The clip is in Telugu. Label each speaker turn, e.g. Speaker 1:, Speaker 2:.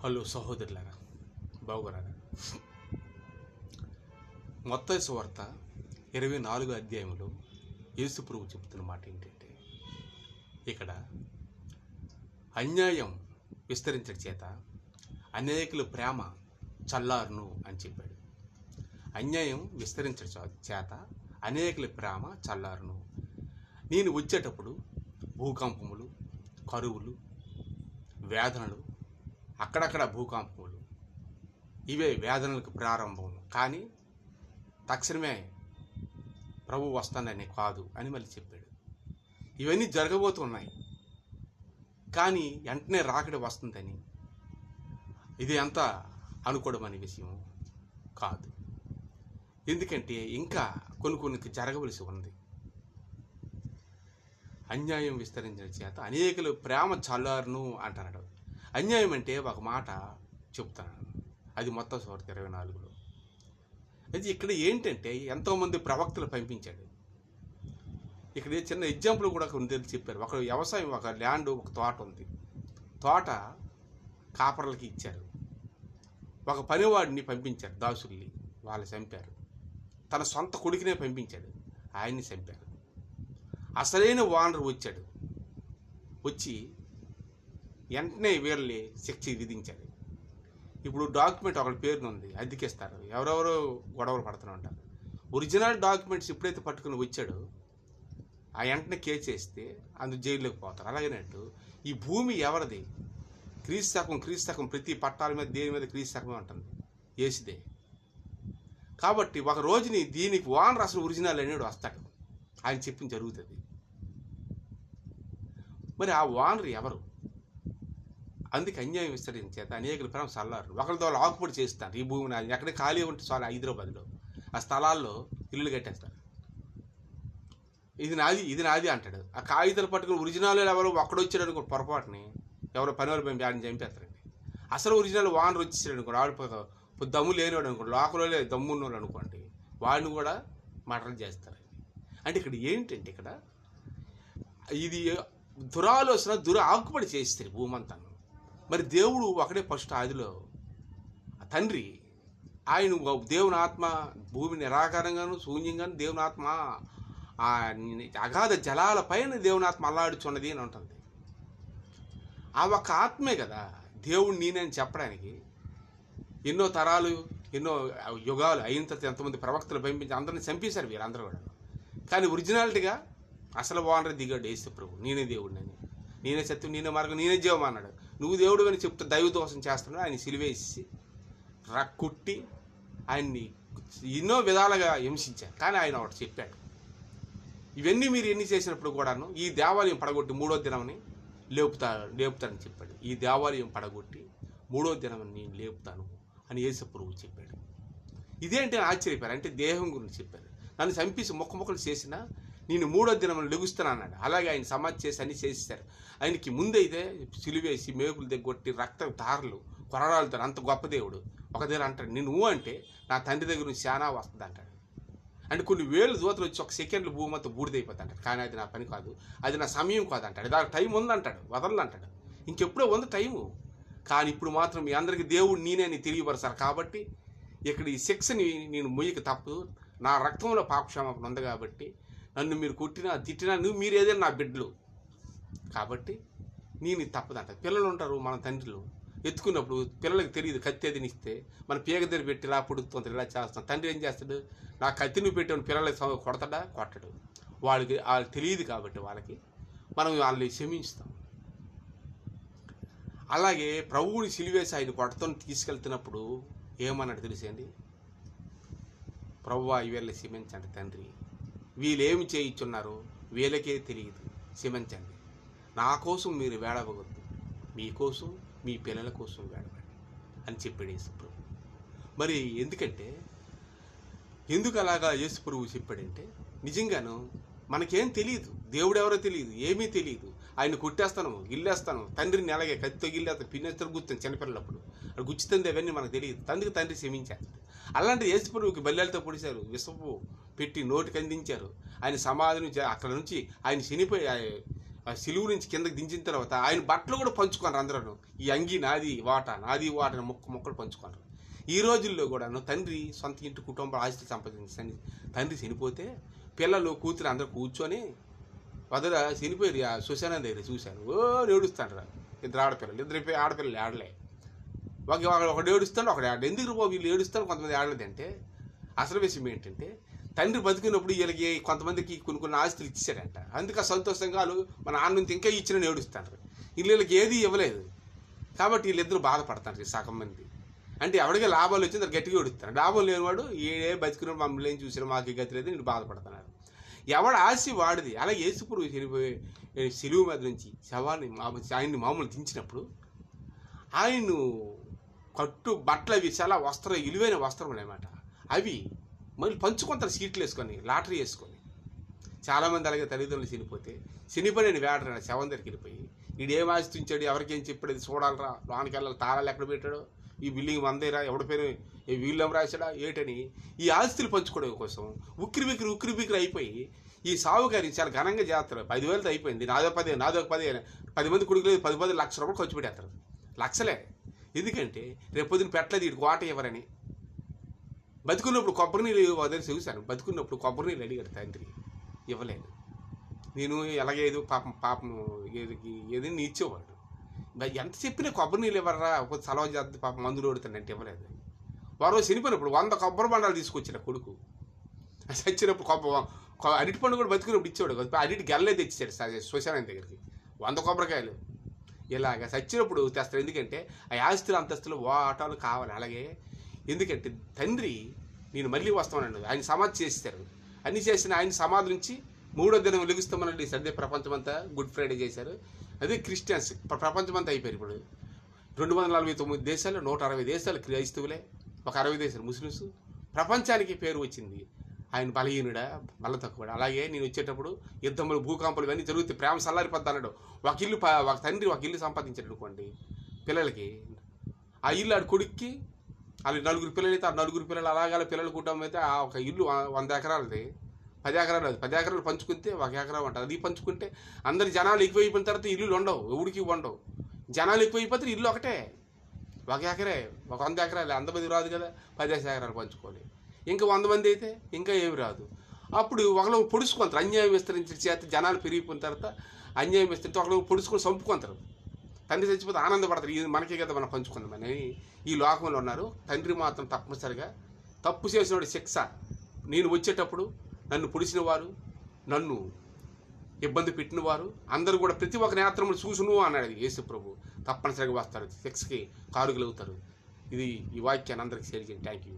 Speaker 1: హలో సహోదరులారా, బాగున్నారా? మత్తయి సువార్త 24వ అధ్యాయంలో యేసు ప్రభువు చెబుతున్న మాట ఏంటంటే, ఇక్కడ అన్యాయం విస్తరించడం చేత అనేకుల ప్రేమ చల్లారును అని చెప్పాడు. అన్యాయం విస్తరించడం చేత అనేకుల ప్రేమ చల్లారును. నేను వచ్చేటప్పుడు భూకంపములు, కరువులు, వేదనలు, అక్కడక్కడ భూకంపములు, ఇవే వేదనలకు ప్రారంభం. కానీ తక్షణమే ప్రభు వస్తానని కాదు అని మళ్ళీ చెప్పాడు. ఇవన్నీ జరగబోతున్నాయి, కానీ వెంటనే రాకడ వస్తుందని ఇది అంత అనుకోవడం అనే విషయం కాదు. ఎందుకంటే ఇంకా కొన్ని జరగవలసి ఉంది. అన్యాయం విస్తరించిన చేత అనేకులు ప్రేమ చల్లారును అంటున్నాడు. అన్యాయం అంటే ఒక మాట చెప్తాను, అది మత్తయి సువార్త 24లో. అది ఇక్కడ ఏంటంటే ఎంతోమంది ప్రవక్తలు పంపించాడు. ఇక్కడ చిన్న ఎగ్జాంపుల్ కూడా కొన్ని చెప్పారు. ఒక వ్యవసాయం, ఒక ల్యాండ్, ఒక తోట ఉంది. తోట కాపర్లకి ఇచ్చారు. ఒక పనివాడిని పంపించారు, దాసుల్ని, వాళ్ళు చంపారు. తన సొంత కొడుకునే పంపించాడు, ఆయన్ని చంపారు. అసలైన ఓనర్ వచ్చాడు, వచ్చి వెంటనే వీళ్ళని శిక్ష విధించాడు. ఇప్పుడు డాక్యుమెంట్ ఒకరి పేరున ఉంది, అద్దెకిస్తారు, ఎవరెవరో గొడవలు పడుతూ ఉంటారు. ఒరిజినల్ డాక్యుమెంట్స్ ఎప్పుడైతే పట్టుకుని వచ్చాడో ఆ వెంటనే కేసు వేస్తే అందుకు జైల్లోకి పోతారు. అలాగేనట్టు ఈ భూమి ఎవరిది? క్రీస్తకం ప్రతి పట్టాల మీద, దేని మీద క్రీస్తకమే ఉంటుంది, ఏసిదే. కాబట్టి ఒక రోజుని దీనికి ఓనర్ అసలు ఒరిజినల్ అనేవాడు వస్తాడు, ఆయన చెప్పింది జరుగుతుంది. మరి ఆ ఓనర్ ఎవరు? అందుకే అన్యాయం విస్తరించిన చేత అనేకుల ప్రేమ చల్లారు. ఒకరితో ఆకుపడి చేస్తారు. ఈ భూమిని ఎక్కడ ఖాళీ ఉంటే చాలా హైదరాబాద్లో ఆ స్థలాల్లో ఇల్లులు కట్టేస్తారు. ఇది నాది అంటాడు. ఆ కాగితాలు పట్టుకుని ఒరిజినల్ ఎవరు ఒక్కడొచ్చాడు అనుకో, పొరపాటుని ఎవరో పని వాళ్ళు ఆయన చంపేస్తారండి. అసలు ఒరిజినల్ ఓనర్ వచ్చేసాడు అనుకోండి, ఆడు దమ్ము లేనివాడు అనుకోండి, లోకలో దమ్ము ఉన్నవాడు అనుకోండి, వాడిని కూడా మర్డర్ చేస్తారండి. అంటే ఇక్కడ ఏంటంటే, ఇక్కడ ఇది దురాలోచన, ఆకుపడి చేస్తారు భూమి అంతా. మరి దేవుడు ఒకడే ఫస్ట్ ఆదిలో తండ్రి, ఆయన దేవుని ఆత్మ భూమి నిరాకారంగాను శూన్యంగాను దేవుని ఆత్మ అగాధ జలాల పైన దేవుని ఆత్మ అల్లాడుచున్నది అని ఉంటుంది. ఆ ఒక్క ఆత్మే కదా దేవుడు నేనని చెప్పడానికి. ఎన్నో తరాలు, ఎన్నో యుగాలు అయిన తర్వాత ఎంతమంది ప్రవక్తలు పంపించి అందరిని చంపేశారు వీరందరూ కూడా. కానీ ఒరిజినాలిటీగా అసలు ఓనర్ దిగాడు యేసు ప్రభు, నేనే దేవుడిని, నేనే సత్యం, నేనే మార్గం, నేనే జీవం అన్నాడు. నువ్వు దేవుడు అని చెప్తే దైవ దోషం చేస్తున్నాడు. ఆయన సిలువేసి రక్కుట్టి ఆయన్ని ఎన్నో విధాలుగా హింసించారు. కానీ ఆయన ఒకటి చెప్పాడు, ఇవన్నీ మీరు ఎన్ని చేసినప్పుడు కూడాను ఈ దేవాలయం పడగొట్టి 3వ దినమని లేపుతానని చెప్పాడు. ఈ దేవాలయం పడగొట్టి 3వ దినమని నేను లేపుతాను అని యేసు ప్రభువు చెప్పాడు. ఇదేంటి ఆశ్చర్యపోయారు. అంటే దేహం గురించి చెప్పారు. నన్ను చంపేసి మొక్కలు చేసినా నేను 3వ దినమని లెగుస్తాను అన్నాడు. అలాగే ఆయన సమాధి చేసి అన్ని చేసేసారు. ఆయనకి ముందైతే సిలువేసి మేకులు దగ్గొట్టి రక్త ధారలు కొరడాలతో అంత గొప్ప దేవుడు. ఒక దగ్గర అంటాడు, నువ్వు అంటే నా తండ్రి దగ్గర నుంచి చాలా వస్తుంది అంటాడు. అంటే కొన్ని వేలు దూతలు వచ్చి ఒక సెకండ్లు భూమి అంతా బూడిదైపోతుంది అంటాడు. కానీ అది నా పని కాదు, అది నా సమయం కాదు అంటాడు. దానికి టైం ఉందంటాడు, వదలదు అంటాడు. ఇంకెప్పుడో ఉంది టైము. కానీ ఇప్పుడు మాత్రం మీ అందరికీ దేవుడు నేనే అని తెలియపరచాలి. కాబట్టి ఇక్కడ ఈ శిక్షని నేను మొయ్యక తప్పదు. నా రక్తంలో పాపక్షమాపణ ఉంది కాబట్టి నన్ను మీరు కొట్టినా తిట్టినా మీరు ఏదైనా నా బిడ్డలు కాబట్టి నేను తప్పదంట. పిల్లలు ఉంటారు, మన తండ్రులు ఎత్తుకున్నప్పుడు పిల్లలకి తెలియదు, కత్తి ఏది ఇస్తే మన పీక దగ్గర పెట్టి ఇలా పుడుతుంది, ఇలా చేస్తాం. తండ్రి ఏం చేస్తాడు? నా కత్తిని పెట్టాను పిల్లలకి కొడతాడా? కొట్టడు. వాళ్ళకి తెలియదు కాబట్టి వాళ్ళకి మనం వాళ్ళని క్షమిస్తాం. అలాగే ప్రభువుని సిలువేసి ఆయన కొడతో తీసుకెళ్తున్నప్పుడు ఏమన్నాడు తెలిసేండి? ప్రభువా వీళ్ళని క్షమించండి తండ్రి, వీళ్ళేమి చేయించున్నారో వీళ్ళకే తెలియదు, క్షమించండి. నా కోసం మీరు వేడవద్దు, మీకోసం మీ పిల్లల కోసం వేడవండి అని చెప్పాడు యేసు ప్రభు. మరి ఎందుకు అలాగా యేసు ప్రభు చెప్పాడంటే, నిజంగాను మనకేం తెలియదు, దేవుడు ఎవరో తెలియదు, ఏమీ తెలియదు. ఆయన కొట్టేస్తాను, గిల్లేస్తాను, తండ్రిని అలాగే కత్తితో గిల్లేస్తాను, పిన్నేస్తాను, గుర్తాను చిన్నపిల్లలప్పుడు అది గుచ్చుతుంది, అవన్నీ మనకు తెలియదు. తండ్రి క్షమించేస్తాడు. అలాంటి యేసు ప్రభువుకి బల్లెలతో పొడిచారు, విషపు పెట్టి నోటికి అందించారు. ఆయన సమాధిని అక్కడ నుంచి ఆయన చనిపోయి ఆ సిలువు నుంచి కిందకి దించిన తర్వాత ఆయన బట్టలు కూడా పంచుకున్నారు అందరూ. ఈ అంగి నాది వాటా మొక్కలు పంచుకున్నారు. ఈ రోజుల్లో కూడాను తండ్రి సొంత ఇంటి కుటుంబం ఆస్తి సంపాదించండి, తండ్రి చనిపోతే పిల్లలు కూతురు అందరూ కూర్చొని వదల చనిపోయారు. ఆ శ్మశానం దగ్గర చూశాను. ఏడుస్తాడు రా, ఇద్దరు ఆడపిల్లలు ఆడలే. ఒకడు ఏడుస్తాడు, ఒకడు ఆడలే. ఎందుకు బాబు వీళ్ళు ఏడుస్తాడు, కొంతమంది ఆడలేదంటే అసలు విషయం ఏంటంటే తండ్రి బతికినప్పుడు వీళ్ళకి కొంతమందికి కొన్ని ఆస్తులు ఇచ్చారంట. అందుకే సంతోషంగా వాళ్ళు మన నాన్న నుంచి ఇంకా ఇచ్చిన ఏడుస్తారు. వీళ్ళకి ఏది ఇవ్వలేదు కాబట్టి వీళ్ళిద్దరూ బాధపడతారు సగం మంది. అంటే ఎవరికి లాభాలు వచ్చింది గట్టిగా ఏడుస్తారు. లాభం లేనివాడు బతికినప్పుడు మమ్మల్ని ఏం చూసినా మాకు గతి లేదు, నేను బాధపడుతున్నారు. ఎవడు ఆశ వాడిది. అలా యేసుప్రభు చనిపోయే సిలువు మీద నుంచి ఆయన్ని మామూలు దించినప్పుడు ఆయన కట్టు బట్టలు అవి చాలా విలువైన వస్త్రములు అన్నమాట. అవి మళ్ళీ పంచుకుంటారు సీట్లు వేసుకొని, లాటరీ వేసుకొని. చాలామంది అలాగే తల్లిదండ్రులు చనిపోయిన వేడరా శవం దగ్గరికి వెళ్ళిపోయి వీడేం ఆశించాడు, ఎవరికేం చెప్పాడు, అది చూడాలరా, లోనికి వెళ్ళాలి, తాళాలు ఎక్కడ పెట్టాడో, ఈ బిల్డింగ్ మందేరా, ఎవడి పేరు వీళ్ళం రాశాడా ఏటని ఈ ఆస్తులు పంచుకోవడం కోసం ఉక్కిరి అయిపోయి ఈ సావుగారి చాలా ఘనంగా చేస్తారు. 10,000తో అయిపోయింది, నాదో 10 మంది కొడుకులేదు, 10 లక్షల రూపాయలు ఖర్చు పెట్టేస్తారు. లక్షలే. ఎందుకంటే రేపొద్దున పెట్టలేదు వీడికి వాట ఇవ్వరని. బతుకున్నప్పుడు కొబ్బరి నీళ్ళు వదిలి చూశాను. బతుకున్నప్పుడు కొబ్బరి నీళ్ళు అడిగాడు తండ్రి, ఇవ్వలేదు. నేను ఎలాగేదో పాపం ఏదైనా ఇచ్చేవాడు. ఎంత చెప్పినా కొబ్బరి నీళ్ళు ఇవ్వరా, ఒక సలవా చేద్దాం పాపం మందులు ఓడుతానంటే ఇవ్వలేదు. వారు చనిపోయినప్పుడు 100 కొబ్బరి బండాలు తీసుకొచ్చిన కొడుకు. చచ్చినప్పుడు అరటి పండు కూడా బతుకున్నప్పుడు ఇచ్చేవాడు. అరటి గెల్లే తెచ్చాడు శ్మశానం దగ్గరికి 100 కొబ్బరికాయలు. ఇలాగ చచ్చినప్పుడు తెస్తారు. ఎందుకంటే ఆ ఆస్తులు అంతస్తులు వాటాలు కావాలి. అలాగే ఎందుకంటే తండ్రి నేను మళ్ళీ వస్తామన్నాడు. ఆయన సమాధి చేస్తారు. అన్ని చేసిన ఆయన సమాధి నుంచి 3వ దినం వెలుగుస్తామనండి. సర్దే ప్రపంచమంతా గుడ్ ఫ్రైడే చేశారు. అదే క్రిస్టియన్స్ ప్రపంచమంతా అయిపోయారు. ఇప్పుడు 249 దేశాలు, 160 దేశాలు క్రైస్తవులే, ఒక 60 దేశాలు ముస్లిమ్స్. ప్రపంచానికి పేరు వచ్చింది. ఆయన బలహీనుడా, బల తక్కువ. అలాగే నేను వచ్చేటప్పుడు యుద్ధములు, భూకంపాలు ఇవన్నీ జరుగుతాయి. ప్రేమ సల్లారిపోద్ది అన్నాడు. ఒక తండ్రి ఒక ఇల్లు సంపాదించాడు అనుకోండి పిల్లలకి. ఆ ఇల్లు ఆడు కొడుక్కి, వాళ్ళు 4 పిల్లలు అయితే ఆ 4 పిల్లలు అలాగే పిల్లల కుటుంబం అయితే ఆ ఒక ఇల్లు 100 ఎకరాలది, 10 ఎకరాలు. 10 ఎకరాలు పంచుకుంటే 1 ఎకరా ఉంటుంది. అది పంచుకుంటే అందరి జనాలు ఎక్కువైపోయిన తర్వాత ఇల్లులు ఉండవు, ఎవడికి ఉండవు. జనాలు ఎక్కువైపోతే ఇల్లు ఒకటే, 1 ఎకరే, 100 ఎకరాలు. అంతమంది రాదు కదా, 10 ఎకరాలు పంచుకోవాలి. ఇంకా 100 మంది అయితే ఇంకా ఏమి రాదు. అప్పుడు ఒకళ్ళు పొడుచుకుంటారు. అన్యాయం విస్తరించిన చేత జనాలు పెరిగిపోయిన తర్వాత అన్యాయం విస్తరిస్తే ఒకళ్ళు పొడుచుకొని చంపుకుంటారు. తండ్రి చచ్చిపోతే ఆనందపడతారు, ఇది మనకే కదా మనం పంచుకుందామని ఈ లోకంలో ఉన్నారు. తండ్రి మాత్రం తప్పనిసరిగా తప్పు చేసినవాడు శిక్ష. నేను వచ్చేటప్పుడు నన్ను పొడిచిన వారు, నన్ను ఇబ్బంది పెట్టిన వారు అందరూ కూడా ప్రతి ఒక్క నేత్రములు చూసును అన్నాడు యేసు ప్రభు. తప్పనిసరిగా వస్తారు, శిక్షకి కారుగులు అవుతారు. ఇది ఈ వాక్యాన్ని అందరికీ షేర్ చేయండి. Thank you.